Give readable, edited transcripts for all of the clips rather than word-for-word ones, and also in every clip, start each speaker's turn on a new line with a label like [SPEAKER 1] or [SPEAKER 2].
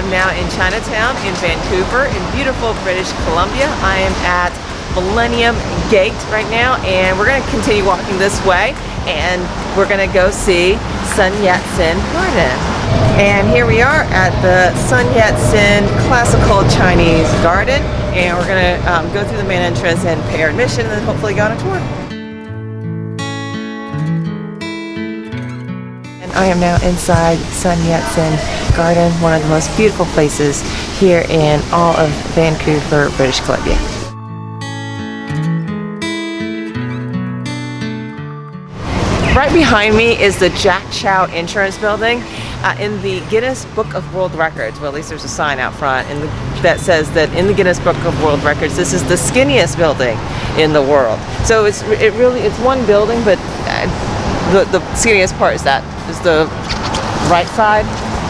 [SPEAKER 1] am now in Chinatown in Vancouver in beautiful British Columbia. I am at Millennium Gate right now, and we're going to continue walking this way, and we're going to go see Sun Yat-sen Garden. And here we are at the Sun Yat-sen Classical Chinese Garden, and we're going to go through the main entrance and pay our admission and then hopefully go on a tour. And I am now inside Sun Yat-sen Garden, one of the most beautiful places here in all of Vancouver, British Columbia. Right behind me is the Jack Chow Insurance Building in the Guinness Book of World Records. Well, at least there's a sign out front that says that in the Guinness Book of World Records, this is the skinniest building in the world. So it's one building, but the skinniest part is the right side.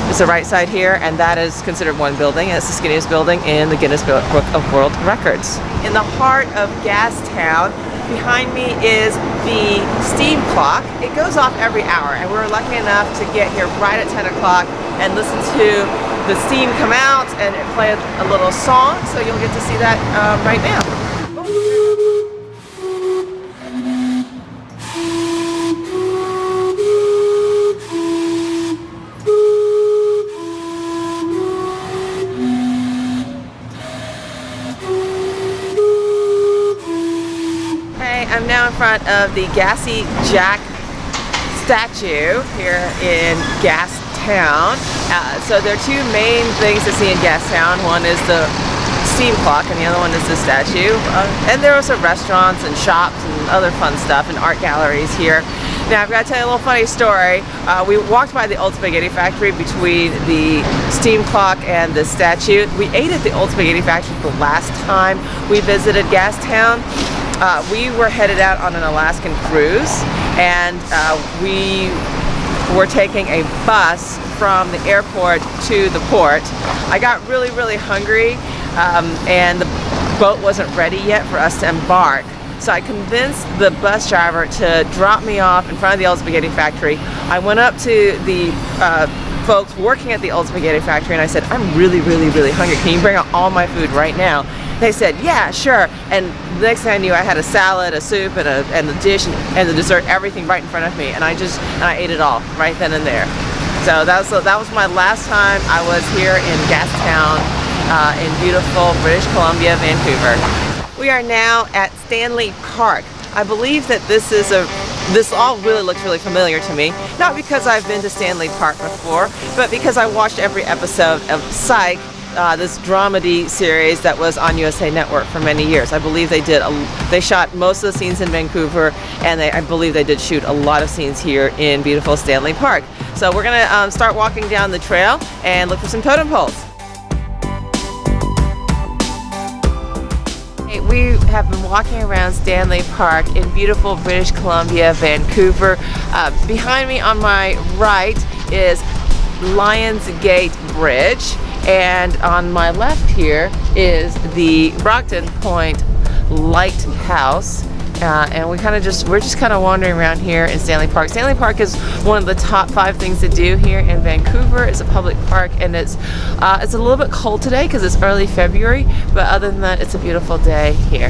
[SPEAKER 1] It's the right side here, and that is considered one building, and it's the skinniest building in the Guinness Book of World Records. In the heart of Gastown, behind me is the steam clock. It goes off every hour, and we were lucky enough to get here right at 10 o'clock and listen to the steam come out and it play a little song, so you'll get to see that right now. I'm now in front of the Gassy Jack statue here in Gastown. So there are two main things to see in Gastown. One is the steam clock and the other one is the statue. And there are also restaurants and shops and other fun stuff and art galleries here. Now I've got to tell you a little funny story. We walked by the Old Spaghetti Factory between the steam clock and the statue. We ate at the Old Spaghetti Factory the last time we visited Gastown. We were headed out on an Alaskan cruise, and we were taking a bus from the airport to the port. I got really hungry, and the boat wasn't ready yet for us to embark. So I convinced the bus driver to drop me off in front of the Old Spaghetti Factory. I went up to the folks working at the Old Spaghetti Factory and I said, I'm really hungry. Can you bring out all my food right now? They said, yeah, sure. And the next thing I knew, I had a salad, a soup, and the dish and the dessert, everything right in front of me. And I ate it all right then and there. So that was my last time I was here in Gastown in beautiful British Columbia, Vancouver. We are now at Stanley Park. I believe that this all really looks really familiar to me. Not because I've been to Stanley Park before, but because I watched every episode of Psych, this dramedy series that was on USA Network for many years. I believe they shot most of the scenes in Vancouver, and I believe they did shoot a lot of scenes here in beautiful Stanley Park. So we're gonna start walking down the trail and look for some totem poles. We have been walking around Stanley Park in beautiful British Columbia, Vancouver. Behind me on my right is Lions Gate Bridge, and on my left here is the Brockton Point Lighthouse. And we're just kind of wandering around here in Stanley Park. Stanley Park is one of the top 5 things to do here in Vancouver. It's a public park, and it's a little bit cold today because it's early February, but other than that, it's a beautiful day here.